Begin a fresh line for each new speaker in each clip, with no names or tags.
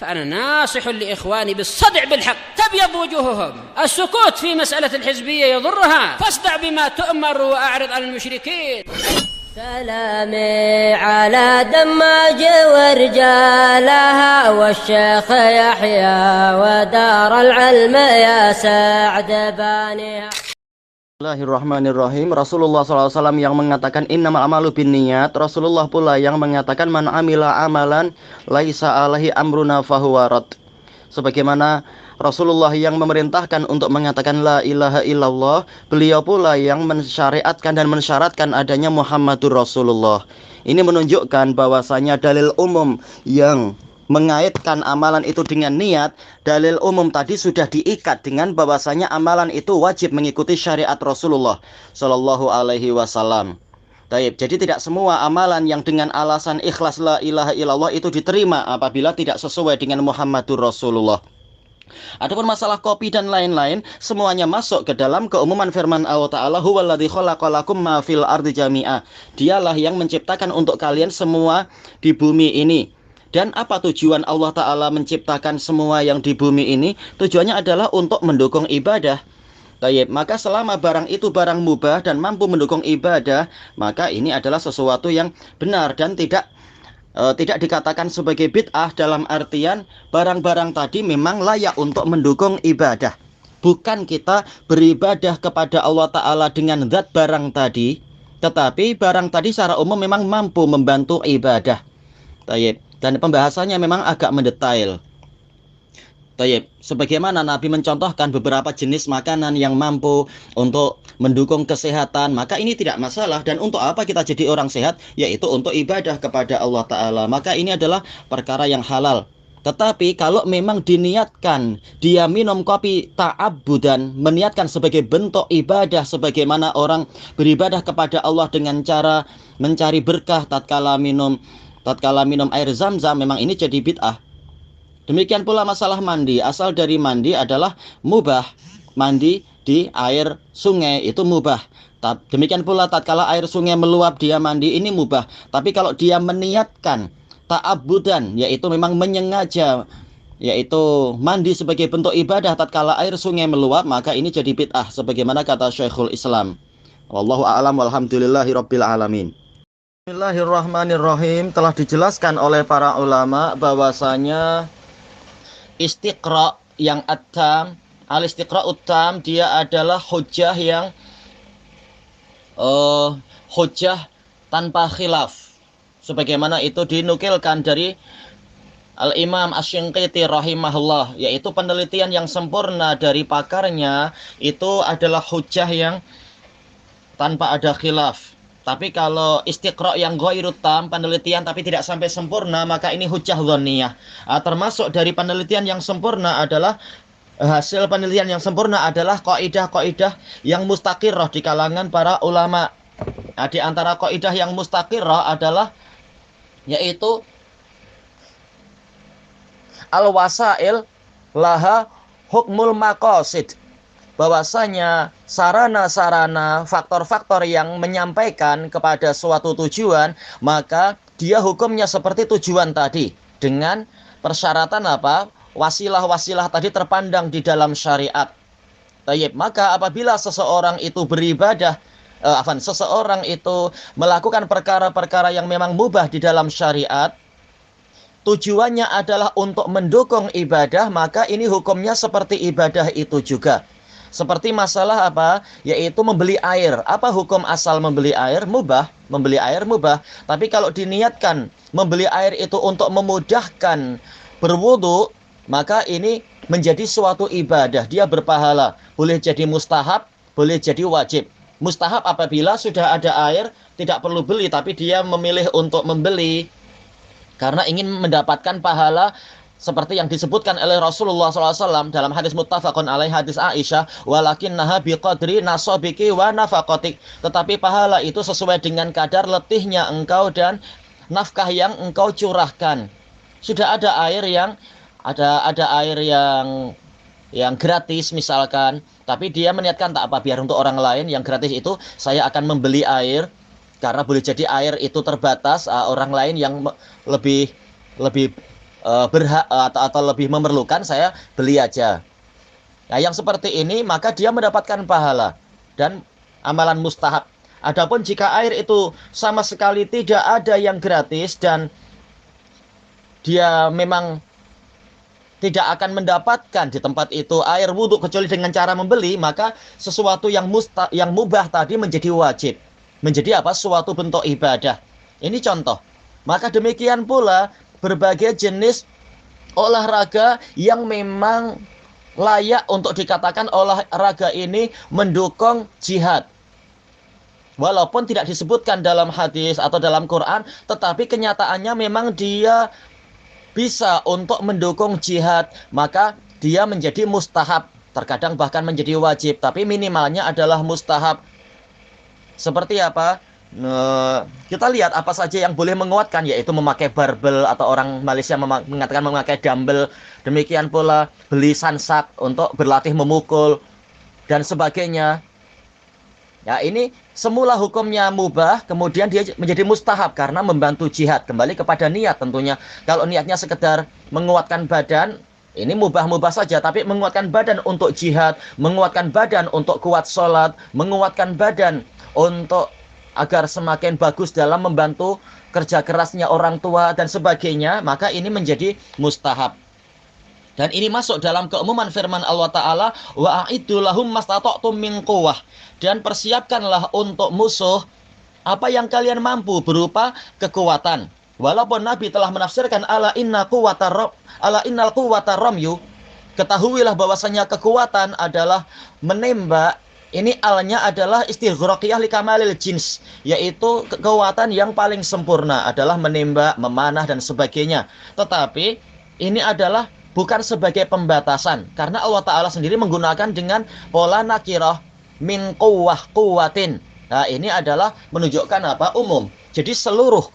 فأنا ناصح لإخواني بالصدع بالحق تبيض وجوههم. السكوت في مسألة الحزبية يضرها، فاصدع بما تؤمر وأعرض عن المشركين.
سلامي على دماج ورجالها والشيخ يحيى ودار العلم يا سعد بانيها.
Bismillahirrahmanirrahim. Rasulullah SAW yang mengatakan innamal amalu binniyat. Rasulullah pula yang mengatakan man amila amalan laisa alaihi amruna fahuwa rad. Sebagaimana Rasulullah yang memerintahkan untuk mengatakan la ilaha illallah, beliau pula yang mensyariatkan dan mensyaratkan adanya Muhammadur Rasulullah. Ini menunjukkan bahwasanya dalil umum yang mengaitkan amalan itu dengan niat, dalil umum tadi sudah diikat dengan bahwasanya amalan itu wajib mengikuti syariat Rasulullah Shallallahu Alaihi Wasallam. Jadi tidak semua amalan yang dengan alasan ikhlas la ilaha illallah itu diterima apabila tidak sesuai dengan Muhammadur Rasulullah. Adapun masalah kopi dan lain-lain, semuanya masuk ke dalam keumuman firman Allah Ta'ala, huwaladzi khalaqalakum ma fil ardi jami'a. Dialah yang menciptakan untuk kalian semua di bumi ini. Dan apa tujuan Allah Ta'ala menciptakan semua yang di bumi ini? Tujuannya adalah untuk mendukung ibadah. Maka selama barang itu barang mubah dan mampu mendukung ibadah, maka ini adalah sesuatu yang benar dan tidak dikatakan sebagai bid'ah, dalam artian barang-barang tadi memang layak untuk mendukung ibadah. Bukan kita beribadah kepada Allah Ta'ala dengan zat barang tadi, tetapi barang tadi secara umum memang mampu membantu ibadah. Dan pembahasannya memang agak mendetail. Sebagaimana Nabi mencontohkan beberapa jenis makanan yang mampu untuk mendukung kesehatan, maka ini tidak masalah. Dan untuk apa kita jadi orang sehat? Yaitu untuk ibadah kepada Allah Ta'ala. Maka ini adalah perkara yang halal. Tetapi kalau memang diniatkan dia minum kopi ta'abbudan, meniatkan sebagai bentuk ibadah, sebagaimana orang beribadah kepada Allah dengan cara mencari berkah tatkala minum air zam-zam, memang ini jadi bid'ah. Demikian pula masalah mandi, asal dari mandi adalah mubah. Mandi di air sungai itu mubah. Demikian pula tatkala air sungai meluap dia mandi, ini mubah. Tapi kalau dia meniatkan ta'abbudan, yaitu memang menyengaja, yaitu mandi sebagai bentuk ibadah tatkala air sungai meluap, maka ini jadi bid'ah sebagaimana kata Syekhul Islam. Wallahu a'lam walhamdulillahi rabbil alamin. Bismillahirrahmanirrahim. Telah dijelaskan oleh para ulama bahwasanya istiqra yang at-tam, al-istiqra ut-tam, dia adalah hujjah yang hujjah tanpa khilaf. Sebagaimana itu dinukilkan dari Al-Imam Asy-Shinqiti rahimahullah, yaitu penelitian yang sempurna dari pakarnya itu adalah hujjah yang tanpa ada khilaf. Tapi kalau istiqra yang ghairu tam, penelitian tapi tidak sampai sempurna, maka ini hujjah dhanniyah. Termasuk dari penelitian yang sempurna adalah hasil penelitian yang sempurna adalah kaidah-kaidah yang mustaqirrah di kalangan para ulama. Di antara kaidah yang mustaqirrah adalah yaitu al-wasail laha hukmul maqasid. Bahwasanya sarana-sarana, faktor-faktor yang menyampaikan kepada suatu tujuan, maka dia hukumnya seperti tujuan tadi, dengan persyaratan apa? Wasilah-wasilah tadi terpandang di dalam syariat. Maka apabila seseorang itu beribadah, seseorang itu melakukan perkara-perkara yang memang mubah di dalam syariat, tujuannya adalah untuk mendukung ibadah, maka ini hukumnya seperti ibadah itu juga. Seperti masalah apa? Yaitu membeli air. Apa hukum asal membeli air? Mubah. Membeli air mubah. Tapi kalau diniatkan membeli air itu untuk memudahkan berwudu, maka ini menjadi suatu ibadah. Dia berpahala. Boleh jadi mustahab, boleh jadi wajib. Mustahab apabila sudah ada air, tidak perlu beli, tapi dia memilih untuk membeli karena ingin mendapatkan pahala, seperti yang disebutkan oleh Rasulullah SAW dalam hadis muttafaqun alaih, hadis Aisyah, walakinnaha biqadri nasobiki wa nafaqatik. Tetapi pahala itu sesuai dengan kadar letihnya engkau dan nafkah yang engkau curahkan. Sudah ada air yang yang gratis misalkan, tapi dia meniatkan tak apa, biar untuk orang lain yang gratis itu saya akan membeli air, karena boleh jadi air itu terbatas, orang lain yang lebih berhak atau lebih memerlukan, saya beli aja. Nah, yang seperti ini maka dia mendapatkan pahala dan amalan mustahab. Adapun jika air itu sama sekali tidak ada yang gratis dan dia memang tidak akan mendapatkan di tempat itu air wudhu kecuali dengan cara membeli, maka sesuatu yang mubah tadi menjadi wajib. Menjadi apa? Suatu bentuk ibadah. Ini contoh. Maka demikian pula berbagai jenis olahraga yang memang layak untuk dikatakan olahraga ini mendukung jihad. Walaupun tidak disebutkan dalam hadis atau dalam Quran, tetapi kenyataannya memang dia bisa untuk mendukung jihad, maka dia menjadi mustahab. Terkadang bahkan menjadi wajib, tapi minimalnya adalah mustahab. Seperti apa? Kita lihat apa saja yang boleh menguatkan, yaitu memakai barbel atau orang Malaysia mengatakan memakai dumbbell. Demikian pula beli sansak untuk berlatih memukul dan sebagainya. Ya, ini semula hukumnya mubah, kemudian dia menjadi mustahab karena membantu jihad. Kembali kepada niat tentunya. Kalau niatnya sekedar menguatkan badan, ini mubah-mubah saja. Tapi menguatkan badan untuk jihad, menguatkan badan untuk kuat sholat, menguatkan badan untuk agar semakin bagus dalam membantu kerja kerasnya orang tua dan sebagainya, maka ini menjadi mustahab. Dan ini masuk dalam keumuman firman Allah Ta'ala, wa'iddu lahum mastata'tum min quwwah, dan persiapkanlah untuk musuh apa yang kalian mampu berupa kekuatan. Walaupun Nabi telah menafsirkan ala innal quwwata ramyu, ketahuilah bahwasanya kekuatan adalah menembak. Ini alnya adalah istighraqiyah li kamalil jins, yaitu kekuatan yang paling sempurna adalah menembak, memanah dan sebagainya. Tetapi ini adalah bukan sebagai pembatasan, karena Allah Ta'ala sendiri menggunakan dengan pola nakirah min quwwah quwwatin. Nah, ini adalah menunjukkan apa? Umum. Jadi seluruh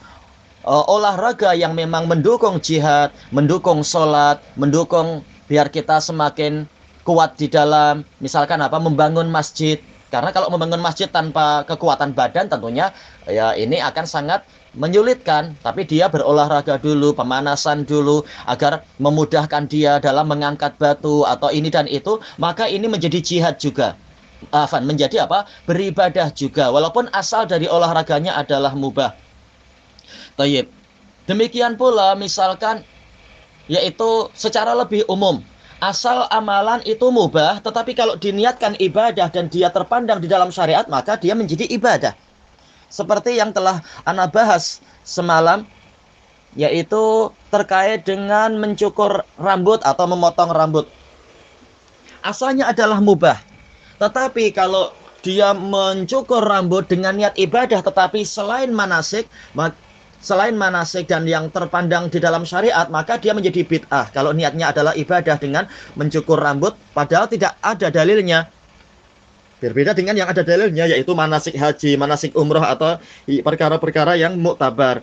olahraga yang memang mendukung jihad, mendukung sholat, mendukung biar kita semakin kuat di dalam, misalkan apa? Membangun masjid. Karena kalau membangun masjid tanpa kekuatan badan tentunya ya ini akan sangat menyulitkan, tapi dia berolahraga dulu, pemanasan dulu agar memudahkan dia dalam mengangkat batu atau ini dan itu, maka ini menjadi jihad juga. Menjadi apa? Beribadah juga, walaupun asal dari olahraganya adalah mubah. Tayyib. Demikian pula misalkan yaitu secara lebih umum, asal amalan itu mubah, tetapi kalau diniatkan ibadah dan dia terpandang di dalam syariat, maka dia menjadi ibadah. Seperti yang telah Ana bahas semalam, yaitu terkait dengan mencukur rambut atau memotong rambut. Asalnya adalah mubah. Tetapi kalau dia mencukur rambut dengan niat ibadah, tetapi selain manasik dan yang terpandang di dalam syariat, maka dia menjadi bid'ah. Kalau niatnya adalah ibadah dengan mencukur rambut, padahal tidak ada dalilnya. Berbeda dengan yang ada dalilnya, yaitu manasik haji, manasik umroh, atau perkara-perkara yang muktabar.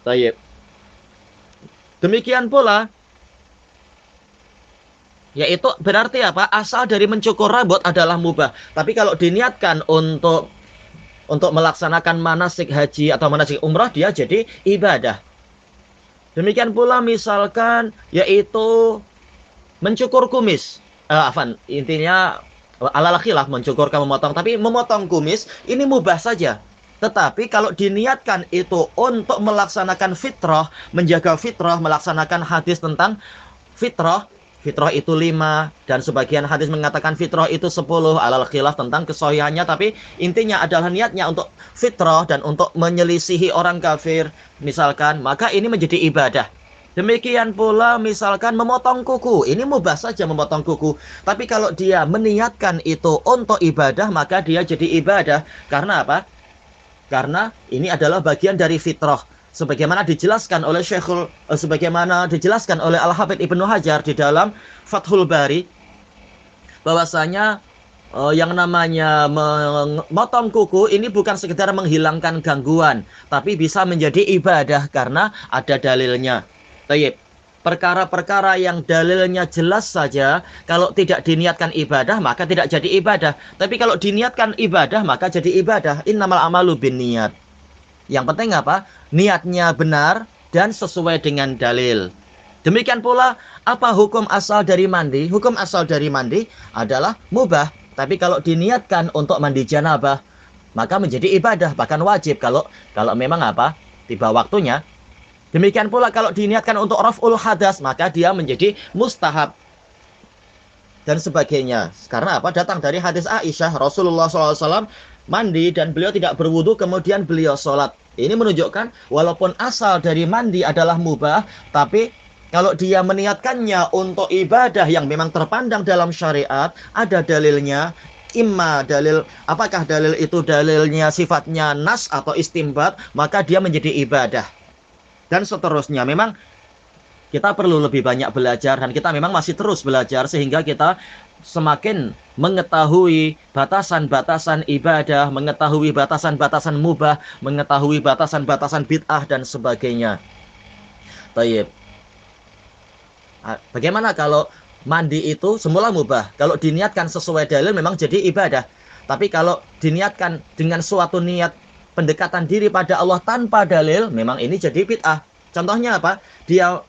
Tayyib. Demikian pula, yaitu berarti apa? Asal dari mencukur rambut adalah mubah. Tapi kalau diniatkan untuk melaksanakan manasik haji atau manasik umroh, dia jadi ibadah. Demikian pula misalkan yaitu mencukur kumis. Intinya ala khilaf mencukur ke memotong, tapi memotong kumis ini mubah saja. Tetapi kalau diniatkan itu untuk melaksanakan fitrah, menjaga fitrah, melaksanakan hadis tentang fitrah itu 5 dan sebagian hadis mengatakan fitrah itu 10, alal khilaf tentang kesohihannya, tapi intinya adalah niatnya untuk fitrah dan untuk menyelisihi orang kafir misalkan, maka ini menjadi ibadah. Demikian pula misalkan memotong kuku, ini mubah saja memotong kuku, tapi kalau dia meniatkan itu untuk ibadah, maka dia jadi ibadah. Karena apa? Karena ini adalah bagian dari fitrah. Sebagaimana dijelaskan oleh Al-Hafidz Ibnu Hajar di dalam Fathul Bari, bahwasanya yang namanya memotong kuku ini bukan sekedar menghilangkan gangguan, tapi bisa menjadi ibadah karena ada dalilnya. Tayyib. Perkara-perkara yang dalilnya jelas saja, kalau tidak diniatkan ibadah maka tidak jadi ibadah. Tapi kalau diniatkan ibadah maka jadi ibadah. Innamal amalu binniyat. Yang penting apa? Niatnya benar,
dan sesuai dengan dalil. Demikian pula, apa hukum asal dari mandi? Hukum asal dari mandi adalah mubah. Tapi kalau diniatkan untuk mandi janabah, maka menjadi ibadah, bahkan wajib kalau memang tiba waktunya. Demikian pula kalau diniatkan untuk raf'ul hadas, maka dia menjadi mustahab dan sebagainya. Karena datang dari hadis Aisyah, Rasulullah SAW mandi dan beliau tidak berwudu, kemudian beliau sholat. Ini menunjukkan walaupun asal dari mandi adalah mubah, tapi kalau dia meniatkannya untuk ibadah yang memang terpandang dalam syariat, ada dalilnya. Apakah dalil itu dalilnya sifatnya nas atau istimbat, maka dia menjadi ibadah. Dan seterusnya. Memang kita perlu lebih banyak belajar, dan kita memang masih terus belajar, sehingga kita semakin mengetahui batasan-batasan ibadah, mengetahui batasan-batasan mubah, mengetahui batasan-batasan bid'ah dan sebagainya. Tayyib. Bagaimana kalau mandi itu semula mubah? Kalau diniatkan sesuai dalil memang jadi ibadah. Tapi kalau diniatkan dengan suatu niat pendekatan diri pada Allah tanpa dalil, memang ini jadi bid'ah. Contohnya apa? Dia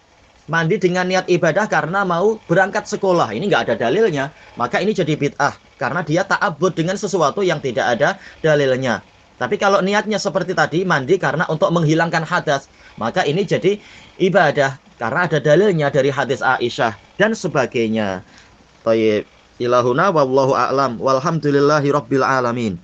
mandi dengan niat ibadah karena mau berangkat sekolah. Ini nggak ada dalilnya. Maka ini jadi bid'ah. Karena dia ta'abbud dengan sesuatu yang tidak ada dalilnya. Tapi kalau niatnya seperti tadi, mandi karena untuk menghilangkan hadas, maka ini jadi ibadah. Karena ada dalilnya dari hadis Aisyah dan sebagainya. Tayyib. Ilahuna wallahu a'lam. Walhamdulillahi rabbil alamin.